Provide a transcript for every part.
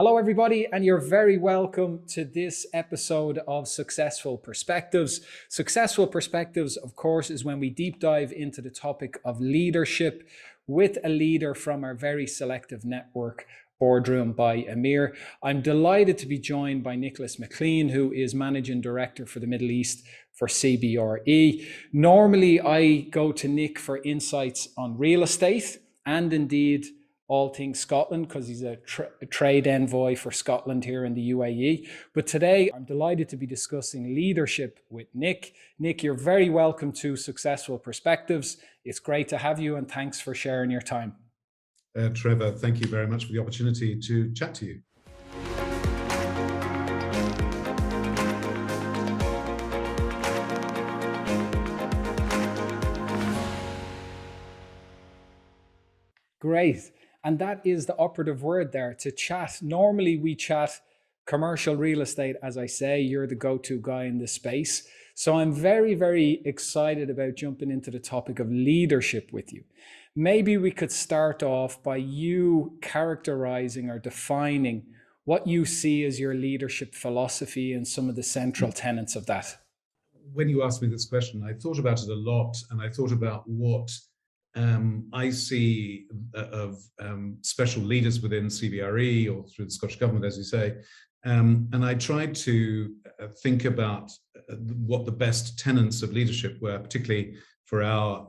Hello, everybody, and you're very welcome to this episode of Successful Perspectives. Successful Perspectives, of course, is when we deep dive into the topic of leadership with a leader from our very selective network, Boardroom by EMIR. I'm delighted to be joined by Mclean, who is Managing Director for the Middle East for CBRE. Normally, I go to Nick for insights on real estate and indeed all things Scotland, because he's a trade envoy for Scotland here in the UAE. But today, I'm delighted to be discussing leadership with Nick. Nick, you're very welcome to Successful Perspectives. It's great to have you, and thanks for sharing your time. Trevor, thank you very much for the opportunity to chat to you. Great. And that is the operative word there, to chat. Normally we chat commercial real estate. As I say, you're the go-to guy in this space. So I'm very, very excited about jumping into the topic of leadership with you. Maybe we could start off by you characterizing or defining what you see as your leadership philosophy and some of the central tenets of that. When you asked me this question, I thought about it a lot, and I thought about what I see of special leaders within CBRE or through the Scottish Government, as you say. And I tried to think about what the best tenets of leadership were, particularly for our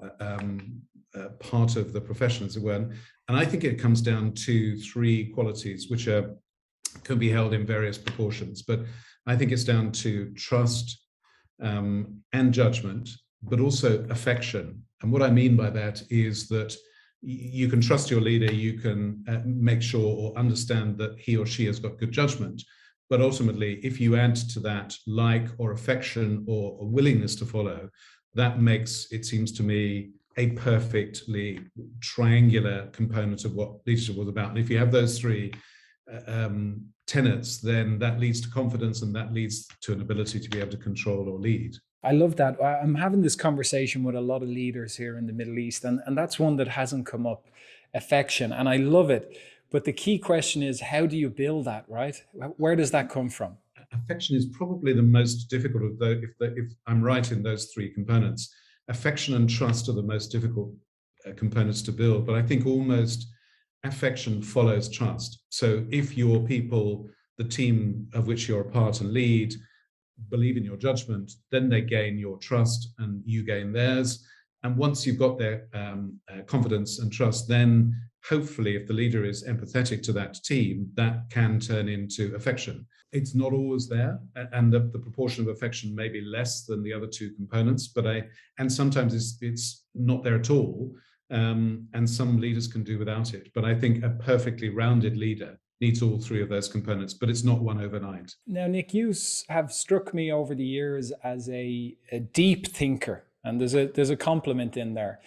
part of the profession, as it were. And I think it comes down to three qualities, which can be held in various proportions. But I think it's down to trust and judgment, but also affection. And what I mean by that is that you can trust your leader, you can make sure or understand that he or she has got good judgment. But ultimately, if you add to that like or affection or a willingness to follow, that makes, it seems to me, a perfectly triangular component of what leadership was about. And if you have those three tenets, then that leads to confidence, and that leads to an ability to be able to control or lead. I love that. I'm having this conversation with a lot of leaders here in the Middle East, and that's one that hasn't come up, affection, and I love it. But the key question is, how do you build that, right? Where does that come from? Affection is probably the most difficult of those, if I'm right in those three components. Affection and trust are the most difficult components to build, but I think almost affection follows trust. So if your people, the team of which you're a part and lead, believe in your judgment, then they gain your trust and you gain theirs. And once you've got their confidence and trust, then hopefully if the leader is empathetic to that team, that can turn into affection. It's not always there, and the proportion of affection may be less than the other two components, and sometimes it's not there at all, and some leaders can do without it. But I think a perfectly rounded leader needs all three of those components, but it's not one overnight. Now, Nick, you have struck me over the years as a deep thinker, and there's a compliment in there.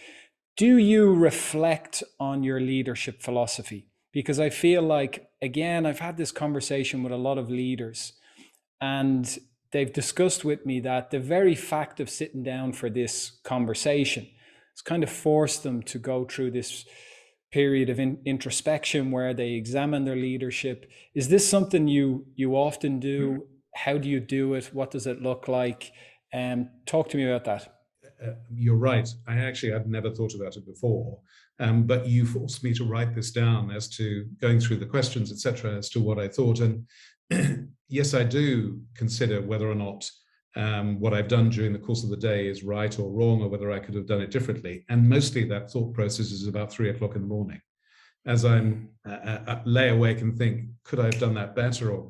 Do you reflect on your leadership philosophy? Because I feel like, again, I've had this conversation with a lot of leaders, and they've discussed with me that the very fact of sitting down for this conversation has kind of forced them to go through this period of introspection where they examine their leadership. Is this something you often do? How do you do it? What does it look like? Talk to me about that. You're right. I've never thought about it before, but you forced me to write this down as to going through the questions, etc., as to what I thought. And yes, I do consider whether or not what I've done during the course of the day is right or wrong, or whether I could have done it differently. And mostly that thought process is about 3 o'clock in the morning, as I'm lay awake and think, could I have done that better, or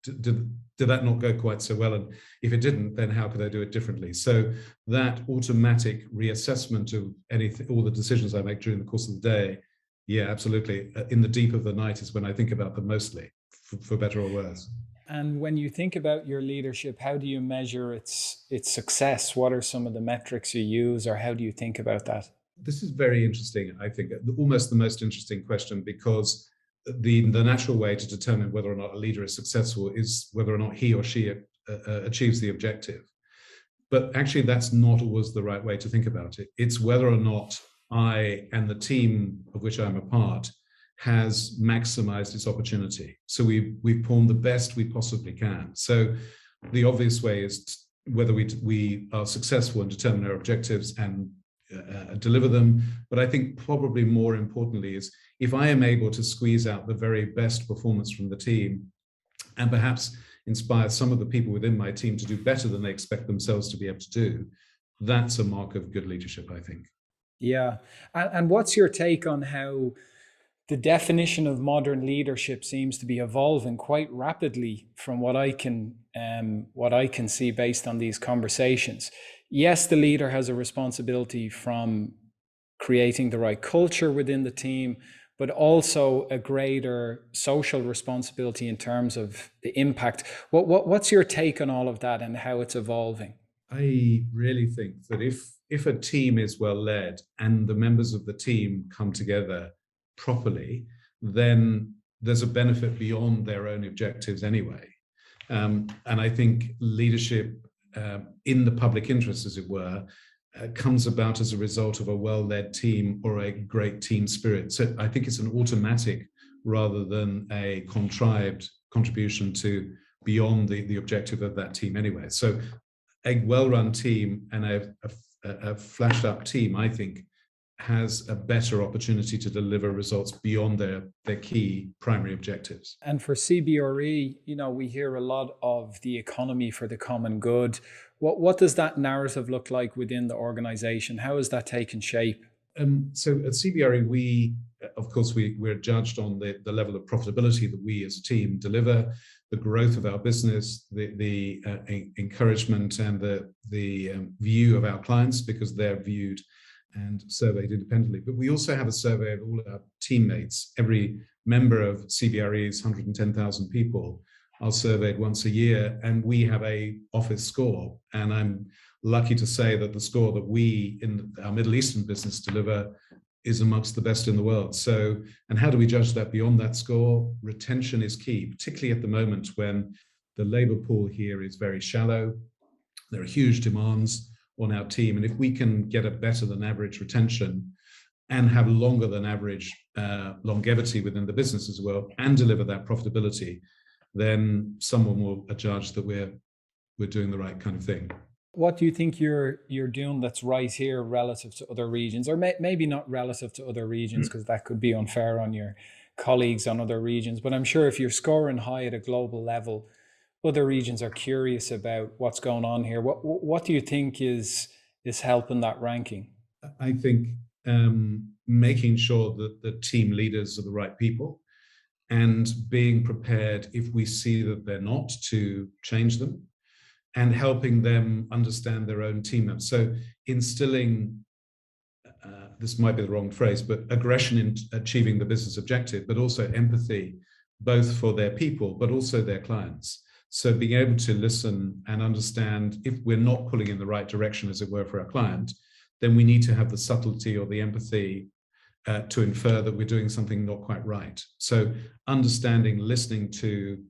did that not go quite so well? And if it didn't, then how could I do it differently? So that automatic reassessment of all the decisions I make during the course of the day, yeah, absolutely. In the deep of the night is when I think about them mostly, for better or worse. And when you think about your leadership, how do you measure its success? What are some of the metrics you use, or how do you think about that? This is very interesting. I think almost the most interesting question, because the natural way to determine whether or not a leader is successful is whether or not he or she achieves the objective. But actually, that's not always the right way to think about it. It's whether or not I and the team of which I'm a part has maximized its opportunity. So we've performed the best we possibly can. So the obvious way is whether we are successful in determining our objectives and deliver them. But I think probably more importantly is if I am able to squeeze out the very best performance from the team and perhaps inspire some of the people within my team to do better than they expect themselves to be able to do, that's a mark of good leadership, I think. Yeah. And what's your take on how the definition of modern leadership seems to be evolving quite rapidly from what I can see based on these conversations? Yes, the leader has a responsibility from creating the right culture within the team, but also a greater social responsibility in terms of the impact. What's your take on all of that and how it's evolving? I really think that if a team is well led and the members of the team come together properly, then there's a benefit beyond their own objectives anyway. And I think leadership in the public interest, as it were, comes about as a result of a well-led team or a great team spirit. So I think it's an automatic rather than a contrived contribution to beyond the objective of that team anyway. So a well-run team and a flashed-up team, I think, has a better opportunity to deliver results beyond their key primary objectives. And for CBRE, we hear a lot of the economy for the common good. What does that narrative look like within the organization? How has that taken shape? So at CBRE, we're judged on the level of profitability that we as a team deliver, the growth of our business, the encouragement and the view of our clients, because they're viewed and surveyed independently. But we also have a survey of all our teammates. Every member of CBRE's 110,000 people are surveyed once a year, and we have a office score. And I'm lucky to say that the score that we in our Middle Eastern business deliver is amongst the best in the world. So, and how do we judge that beyond that score? Retention is key, particularly at the moment when the labor pool here is very shallow. There are huge demands on our team. And if we can get a better than average retention and have longer than average longevity within the business as well, and deliver that profitability, then someone will judge that we're doing the right kind of thing. What do you think you're doing that's right here relative to other regions, or maybe not relative to other regions, because that could be unfair on your colleagues on other regions, but I'm sure if you're scoring high at a global level, other regions are curious about what's going on here. What do you think is helping that ranking? I think making sure that the team leaders are the right people and being prepared, if we see that they're not, to change them, and helping them understand their own team members. So instilling, this might be the wrong phrase, but aggression in achieving the business objective, but also empathy, both for their people, but also their clients. So being able to listen and understand if we're not pulling in the right direction, as it were, for our client, then we need to have the subtlety or the empathy to infer that we're doing something not quite right. So understanding, listening to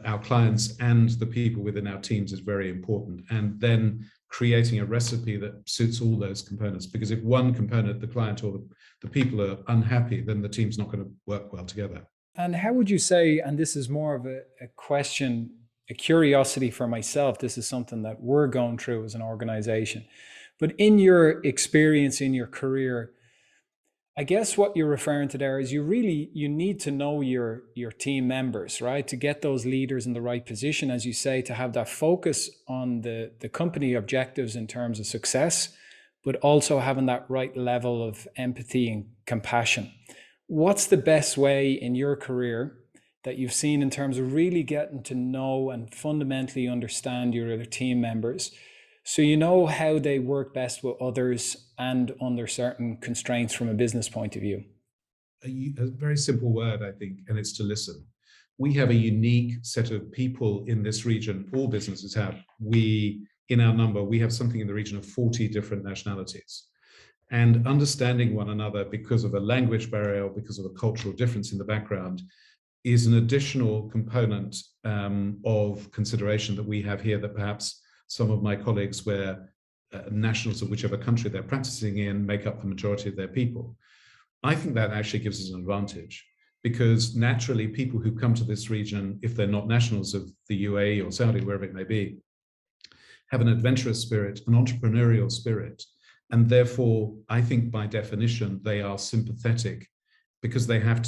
our clients and the people within our teams is very important. And then creating a recipe that suits all those components. Because if one component, the client or the people, are unhappy, then the team's not going to work well together. And how would you say, and this is more of a question, a curiosity for myself, this is something that we're going through as an organization, but in your experience, in your career, I guess what you're referring to there is you need to know your team members, right? To get those leaders in the right position, as you say, to have that focus on the company objectives in terms of success, but also having that right level of empathy and compassion. What's the best way in your career that you've seen in terms of really getting to know and fundamentally understand your other team members, so you know how they work best with others and under certain constraints from a business point of view? A very simple word, I think, and it's to listen. We have a unique set of people in this region. All businesses have. In our number, we have something in the region of 40 different nationalities. And understanding one another because of a language barrier or because of a cultural difference in the background is an additional component of consideration that we have here that perhaps some of my colleagues, where nationals of whichever country they're practicing in, make up the majority of their people. I think that actually gives us an advantage. because naturally people who come to this region, if they're not nationals of the UAE or Saudi, wherever it may be, have an adventurous spirit, an entrepreneurial spirit. And therefore, I think by definition, they are sympathetic because they've had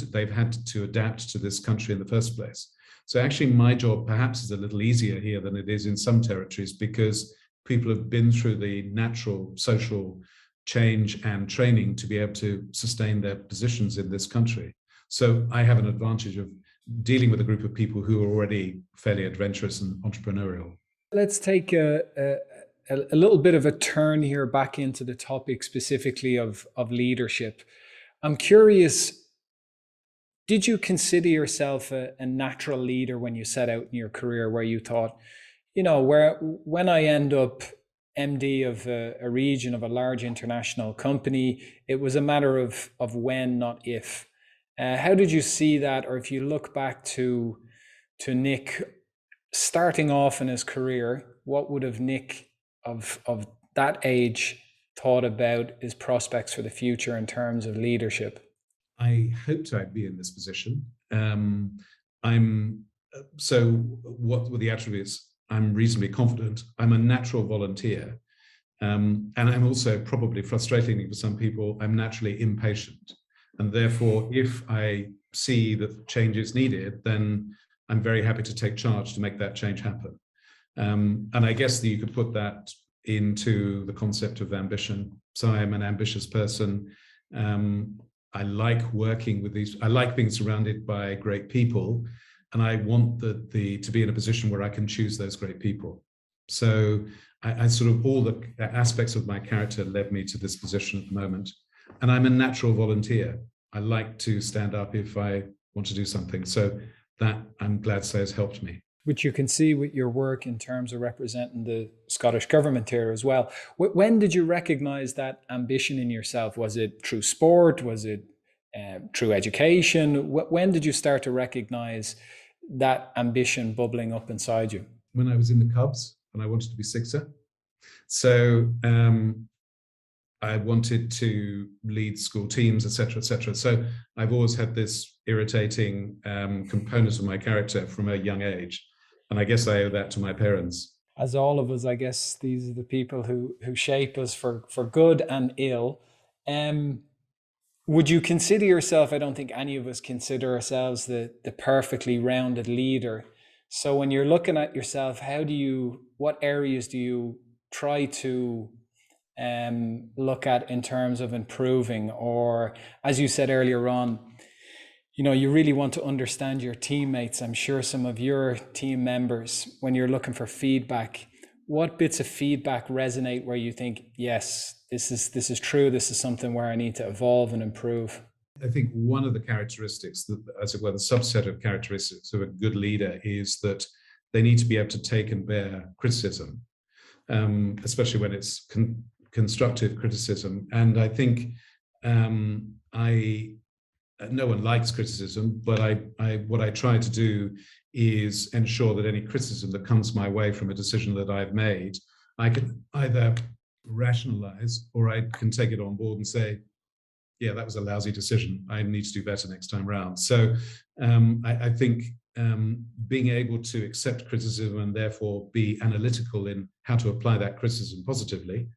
to adapt to this country in the first place. So actually my job perhaps is a little easier here than it is in some territories because people have been through the natural social change and training to be able to sustain their positions in this country. So I have an advantage of dealing with a group of people who are already fairly adventurous and entrepreneurial. Let's take a little bit of a turn here back into the topic specifically of leadership. I'm curious, did you consider yourself a natural leader when you set out in your career, where you thought, when I end up MD of a region of a large international company, it was a matter of when, not if. How did you see that? Or if you look back to Nick starting off in his career, what would have Nick of that age thought about his prospects for the future in terms of leadership? I hoped I'd be in this position. What were the attributes? I'm reasonably confident. I'm a natural volunteer. And I'm also, probably frustratingly for some people, I'm naturally impatient. And therefore, if I see that change is needed, then I'm very happy to take charge to make that change happen. And I guess that you could put that into the concept of ambition. So I'm an ambitious person. I like working with these. I like being surrounded by great people, and I want to be in a position where I can choose those great people. So I sort of, all the aspects of my character led me to this position at the moment. And I'm a natural volunteer. I like to stand up if I want to do something. So that, I'm glad to say, has helped me. Which you can see with your work in terms of representing the Scottish government here as well. When did you recognize that ambition in yourself? Was it through sport? Was it through education? When did you start to recognize that ambition bubbling up inside you? When I was in the Cubs, and I wanted to be sixer. So I wanted to lead school teams, etc., etc. So I've always had this irritating component of my character from a young age. And I guess I owe that to my parents. As all of us, I guess these are the people who shape us for good and ill. Would you consider yourself, I don't think any of us consider ourselves the perfectly rounded leader. So when you're looking at yourself, what areas do you try to look at in terms of improving? Or as you said earlier on, you really want to understand your teammates. I'm sure some of your team members, when you're looking for feedback, what bits of feedback resonate where you think, yes, this is true, this is something where I need to evolve and improve? I think one of the characteristics, that, as it were, the subset of characteristics of a good leader is that they need to be able to take and bear criticism, especially when it's constructive criticism. And I think no one likes criticism, but what I try to do is ensure that any criticism that comes my way from a decision that I've made, I can either rationalize or I can take it on board and say, yeah, that was a lousy decision. I need to do better next time round. So I think being able to accept criticism and therefore be analytical in how to apply that criticism positively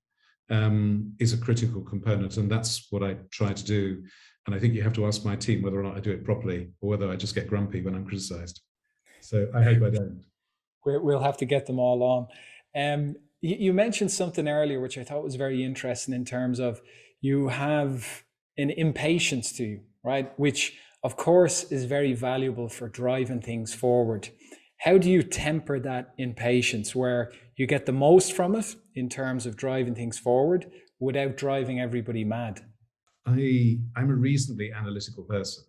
is a critical component. And that's what I try to do. And I think you have to ask my team whether or not I do it properly or whether I just get grumpy when I'm criticized. So I hope I don't. We'll have to get them all on. You mentioned something earlier, which I thought was very interesting, in terms of you have an impatience to you, right? Which of course is very valuable for driving things forward. How do you temper that impatience where you get the most from it in terms of driving things forward without driving everybody mad? I'm a reasonably analytical person.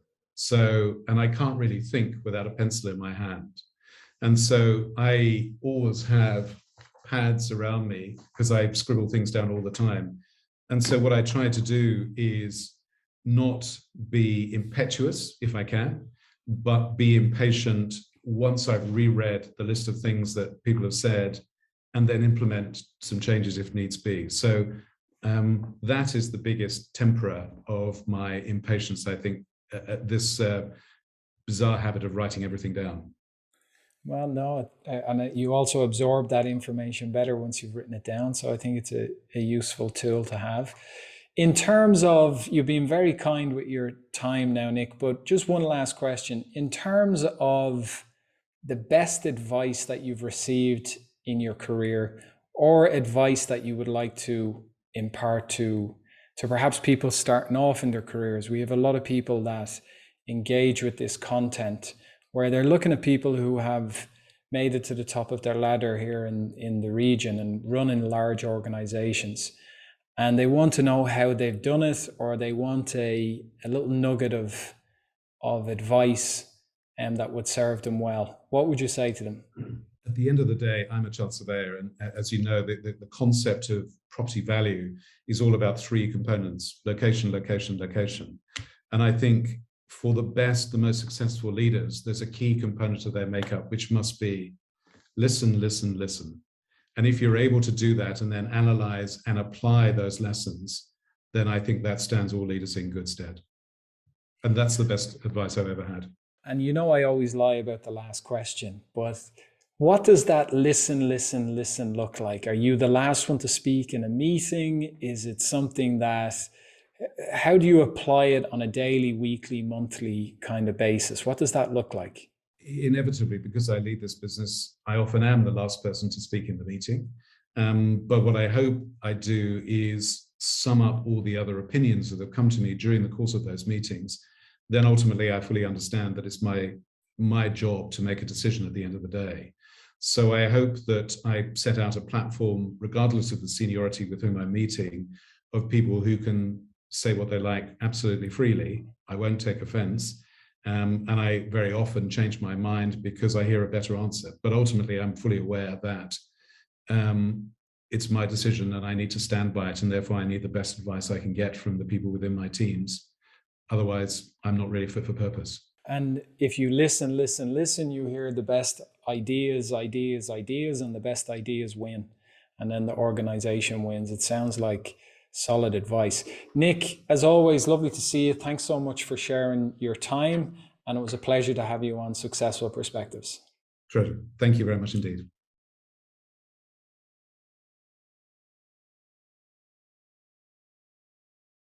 And I can't really think without a pencil in my hand. And so I always have pads around me because I scribble things down all the time. And so what I try to do is not be impetuous if I can, but be impatient once I've reread the list of things that people have said, and then implement some changes if needs be. So that is the biggest temperer of my impatience, I think, at this bizarre habit of writing everything down. Well, no, and you also absorb that information better once you've written it down. So I think it's a useful tool to have. In terms of, you've been very kind with your time now, Nick, but just one last question. In terms of the best advice that you've received in your career, or advice that you would like to impart to perhaps people starting off in their careers. We have a lot of people that engage with this content where they're looking at people who have made it to the top of their ladder here in the region and run in large organizations. And they want to know how they've done it, or they want a little nugget of advice that would serve them well. What would you say to them? At the end of the day, I'm a child surveyor, and as you know, the concept of property value is all about three components: location, location, location. And I think for the most successful leaders, there's a key component of their makeup, which must be listen, listen, listen. And if you're able to do that and then analyze and apply those lessons, then I think that stands all leaders in good stead. And that's the best advice I've ever had. And you know, I always lie about the last question, but what does that listen, listen, listen look like? Are you the last one to speak in a meeting? Is it something that, how do you apply it on a daily, weekly, monthly kind of basis? What does that look like? Inevitably, because I lead this business, I often am the last person to speak in the meeting. But what I hope I do is sum up all the other opinions that have come to me during the course of those meetings. Then ultimately, I fully understand that it's my job to make a decision at the end of the day. So I hope that I set out a platform, regardless of the seniority with whom I'm meeting, of people who can say what they like absolutely freely. I won't take offense. And I very often change my mind because I hear a better answer. But ultimately, I'm fully aware that it's my decision and I need to stand by it. And therefore, I need the best advice I can get from the people within my teams. Otherwise, I'm not really fit for purpose. And if you listen, listen, listen, you hear the best ideas, and the best ideas win. And then the organization wins. It sounds like solid advice. Nick, as always, lovely to see you. Thanks so much for sharing your time. And it was a pleasure to have you on Successful Perspectives. Trevor, thank you very much indeed.